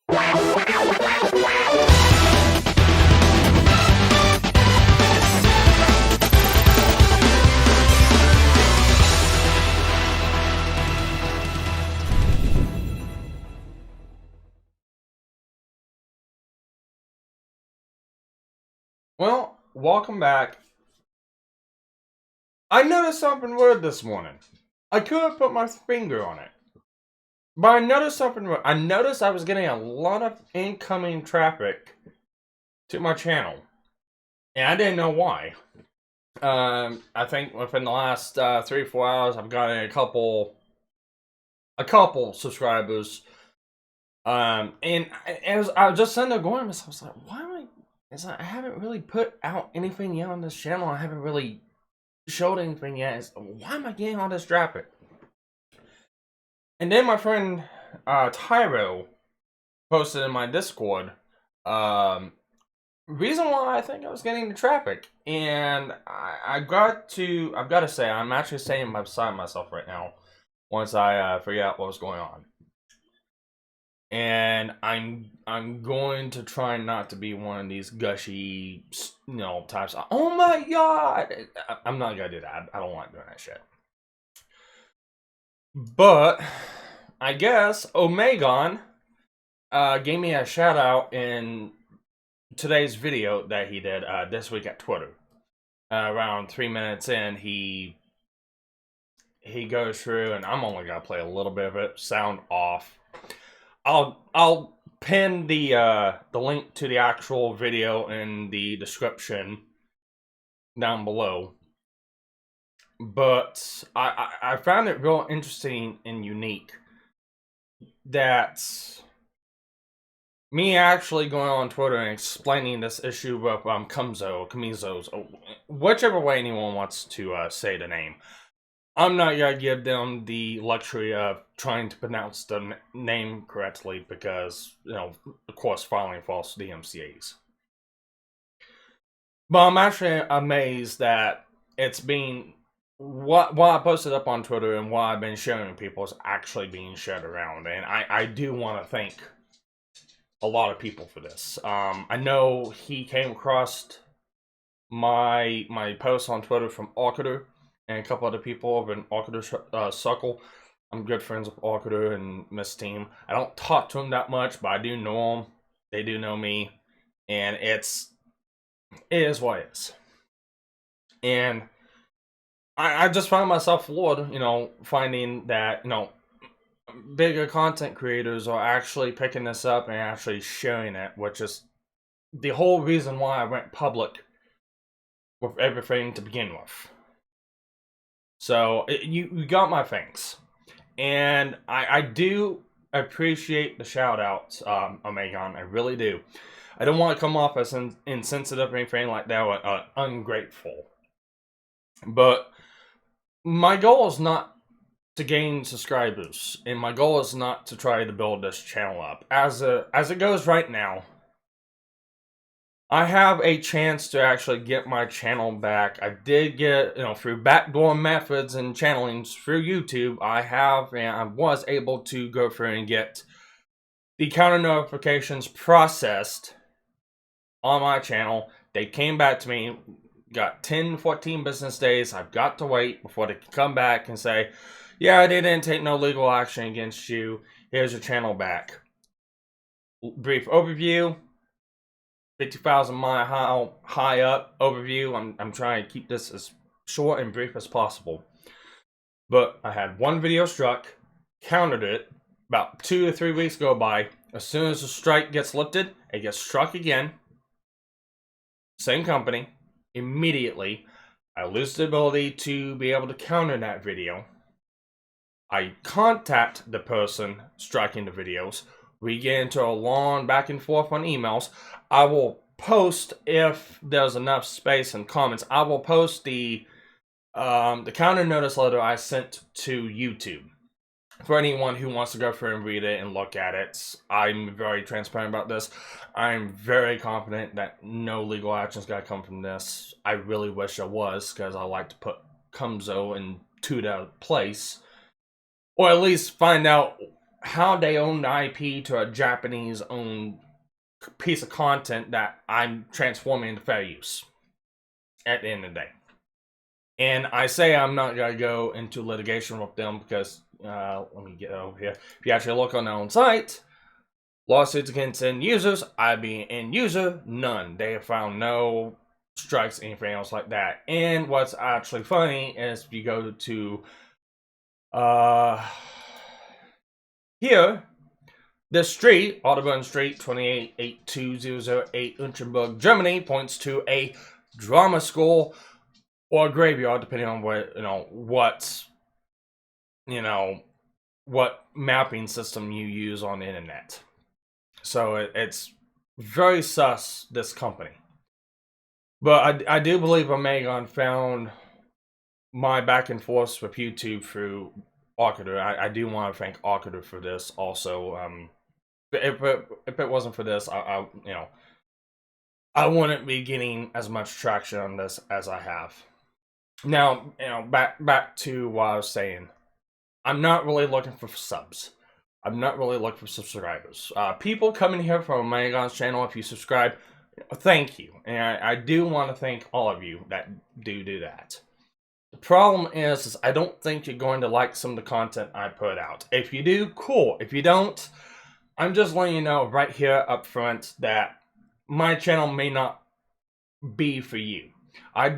Well, welcome back. I noticed something weird this morning. I couldn't put my finger on it. But I noticed something weird. I noticed I was getting a lot of incoming traffic to my channel. And I didn't know why. I think within the last 3 or 4 hours, I've gotten a couple subscribers. And as I was just sitting there going, I was like, why am I? It's like I haven't really put out anything yet on this channel. I haven't really showed anything yet. Why am I getting all this traffic? And then my friend Tyro posted in my Discord reason why I think I was getting the traffic, and I've got to say I'm actually staying beside myself right now once I figure out what was going on. And I'm going to try not to be one of these gushy, types. Oh my god! I'm not gonna do that. I don't like doing that shit. But I guess Omegon gave me a shout out in today's video that he did this week at Twitter. Around 3 minutes in, he goes through, and I'm only gonna play a little bit of it. Sound off. I'll pin the link to the actual video in the description down below. But I found it real interesting and unique that me actually going on Twitter and explaining this issue with Kamizos, whichever way anyone wants to say the name. I'm not going to give them the luxury of trying to pronounce the name correctly because, of course, filing false DMCAs. But I'm actually amazed that it's being, what I posted up on Twitter and what I've been showing people is actually being shared around. And I do want to thank a lot of people for this. I know he came across my post on Twitter from Orcader and a couple other people over in Orcader Circle. I'm good friends with Orcader and Miss Team. I don't talk to them that much, but I do know them. They do know me. And it is what it is. And I just found myself floored, finding that, bigger content creators are actually picking this up and actually sharing it, which is the whole reason why I went public with everything to begin with. So, you got my thanks. And I do appreciate the shout-outs, Omegon. I really do. I don't want to come off as insensitive or anything like that or ungrateful. But my goal is not to gain subscribers, and my goal is not to try to build this channel up. As it goes right now, I have a chance to actually get my channel back. I did get, through backdoor methods and channelings through YouTube, I was able to go through and get the counter notifications processed on my channel. They came back to me, got 10, 14 business days. I've got to wait before they come back and say, yeah, they didn't take no legal action against you. Here's your channel back. Brief overview. 50,000 mile high up overview. I'm trying to keep this as short and brief as possible. But I had one video struck, countered it, about 2 to 3 weeks go by. As soon as the strike gets lifted, it gets struck again. Same company. Immediately, I lose the ability to be able to counter that video. I contact the person striking the videos. We get into a long back and forth on emails. I will post, if there's enough space and comments, I will post the counter notice letter I sent to YouTube. For anyone who wants to go through and read it and look at it, I'm very transparent about this. I'm very confident that no legal action's got to come from this. I really wish I was, because I like to put Cumzo into the place. Or at least find out how they own the IP to a Japanese owned piece of content that I'm transforming into fair use at the end of the day. And I say I'm not going to go into litigation with them because, let me get over here. If you actually look on their own site, lawsuits against end users, I being end user, none. They have found no strikes, anything else like that. And what's actually funny is if you go to here, this street, Autobahn Street, 2882008, Unterberg, Germany, points to a drama school or a graveyard, depending on what mapping system you use on the internet. So it's very sus, this company. But I do believe Omegon found my back and forth with YouTube through Arcader. I do want to thank Arcader for this also. If it wasn't for this, I wouldn't be getting as much traction on this as I have. Now, back to what I was saying. I'm not really looking for subs. I'm not really looking for subscribers. People coming here from Omegon's channel, if you subscribe, thank you. And I do want to thank all of you that do that. The problem is I don't think you're going to like some of the content I put out. If you do, cool. If you don't, I'm just letting you know right here up front that my channel may not be for you. I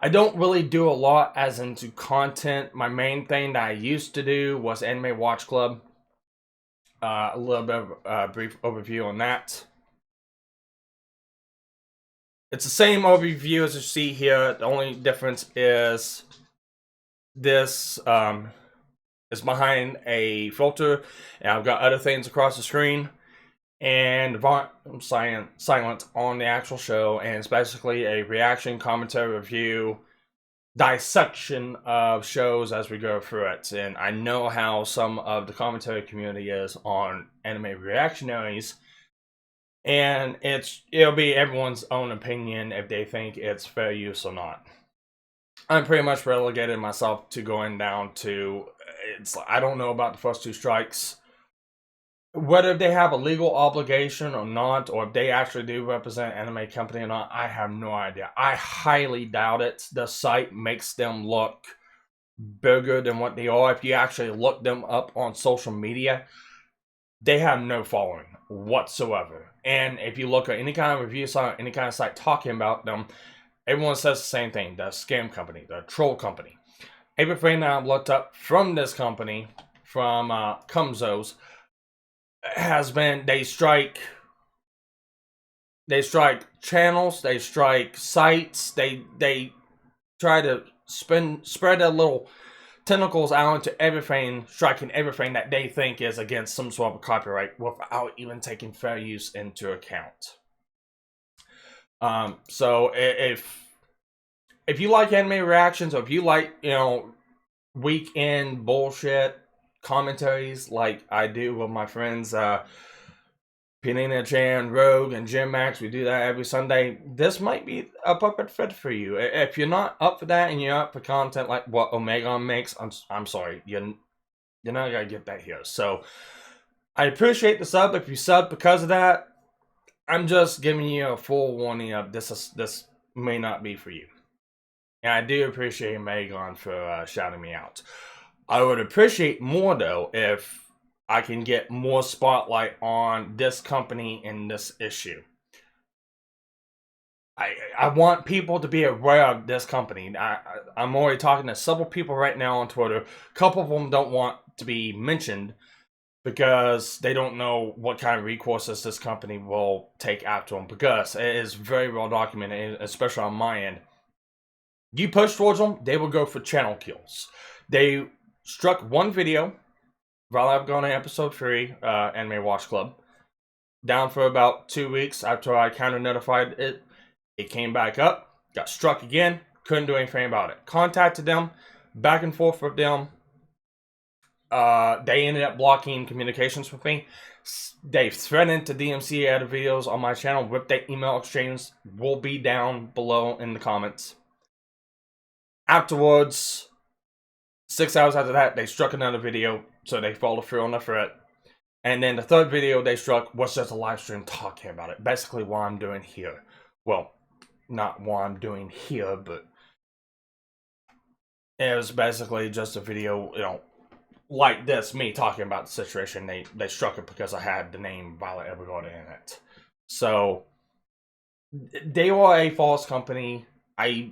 don't really do a lot as into content. My main thing that I used to do was Anime Watch Club. A little bit of a brief overview on that. It's the same overview as you see here. The only difference is this is behind a filter, and I've got other things across the screen. And I'm silent on the actual show, and it's basically a reaction, commentary, review, dissection of shows as we go through it. And I know how some of the commentary community is on anime reactionaries, and it'll be everyone's own opinion if they think it's fair use or not. I'm pretty much relegated myself to going down to, I don't know about the first two strikes. Whether they have a legal obligation or not, or if they actually do represent an anime company or not, I have no idea. I highly doubt it. The site makes them look bigger than what they are. If you actually look them up on social media, they have no following whatsoever. And if you look at any kind of review site, any kind of site talking about them, everyone says the same thing. The scam company, the troll company. Everything that I've looked up from this company, from Cumzo's, has been they strike channels, they strike sites, they try to spread their little tentacles out into everything, striking everything that they think is against some sort of copyright without even taking fair use into account. So if you like anime reactions, or if you like weekend bullshit commentaries like I do with my friends Pinina Chan, Rogue, and Jim Max, we do that every Sunday. This might be a perfect fit for you. If you're not up for that and you're up for content like what Omegon makes, I'm sorry, you're not gonna get that here. So I appreciate the sub. If you sub because of that, I'm just giving you a full warning of this may not be for you. And I do appreciate Omegon for shouting me out. I would appreciate more, though, if I can get more spotlight on this company and this issue. I want people to be aware of this company. I'm already talking to several people right now on Twitter. A couple of them don't want to be mentioned because they don't know what kind of recourses this company will take after them, because it is very well documented, especially on my end. You push towards them, they will go for channel kills. They struck one video while I've gone to episode 3, Anime Watch Club, down for about 2 weeks after I counter notified it. It came back up, got struck again, couldn't do anything about it. Contacted them, back and forth with them. They ended up blocking communications with me. They threatened to DMC other videos on my channel. With their email exchange will be down below in the comments. Afterwards, 6 hours after that, they struck another video, so they followed through on the threat. And then the third video they struck was just a live stream talking about it. Basically what I'm doing here. Well, not what I'm doing here, but it was basically just a video, you know, like this, me talking about the situation. They struck it because I had the name Violet Evergarden in it. So they are a false company. I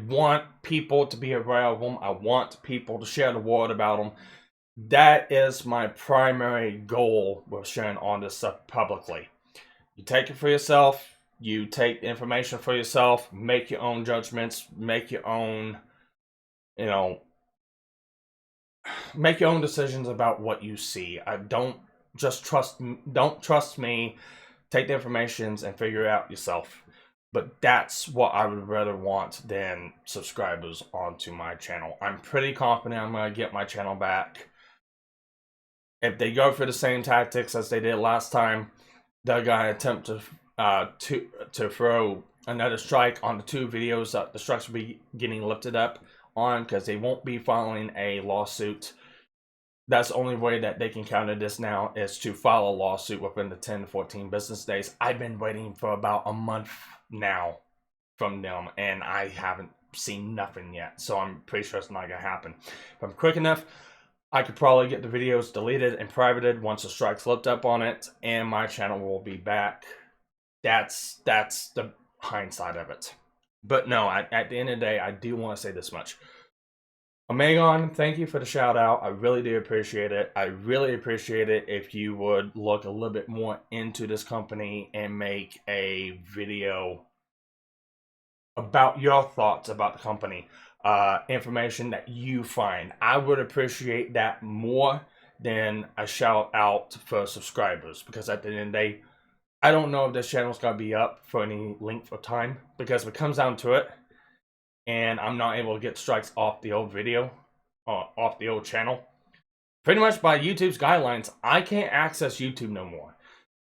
want people to be aware of them. I want people to share the word about them. That is my primary goal with sharing all this stuff publicly. You take it for yourself. You take the information for yourself. Make your own judgments. Make your own, you know, make your own decisions about what you see. I don't trust me. Take the information and figure it out yourself. But that's what I would rather want than subscribers onto my channel. I'm pretty confident I'm going to get my channel back. If they go for the same tactics as they did last time, they're going to attempt to throw another strike on the 2 videos that the strikes will be getting lifted up on, because they won't be filing a lawsuit. That's the only way that they can counter this now, is to file a lawsuit within the 10 to 14 business days. I've been waiting for about a month now from them, and I haven't seen nothing yet. So I'm pretty sure it's not going to happen. If I'm quick enough, I could probably get the videos deleted and privated once the strike's flipped up on it, and my channel will be back. That's the hindsight of it. But no, at the end of the day, I do want to say this much. Omegon, thank you for the shout out. I really do appreciate it. I really appreciate it if you would look a little bit more into this company and make a video about your thoughts about the company, information that you find. I would appreciate that more than a shout out for subscribers, because at the end of the day, I don't know if this channel is going to be up for any length of time, because if it comes down to it, and I'm not able to get strikes off the old video, off the old channel, pretty much by YouTube's guidelines, I can't access YouTube no more.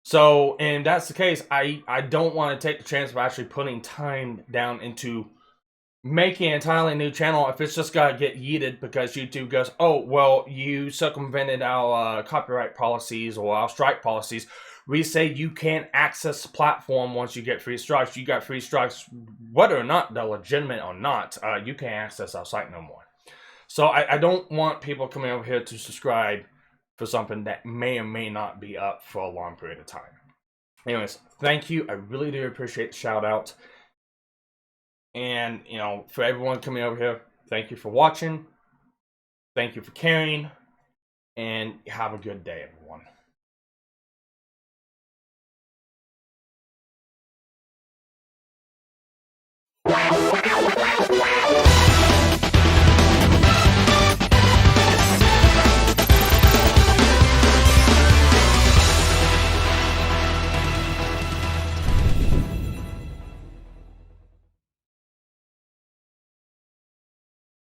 So, and that's the case, I don't want to take the chance of actually putting time down into making an entirely new channel if it's just got to get yeeted because YouTube goes, oh, well, you circumvented our copyright policies or our strike policies. We say you can't access the platform once you get 3 strikes. You got 3 strikes, whether or not they're legitimate or not, you can't access our site no more. So I don't want people coming over here to subscribe for something that may or may not be up for a long period of time. Anyways, thank you. I really do appreciate the shout out. And, you know, for everyone coming over here, thank you for watching. Thank you for caring. And have a good day, everyone.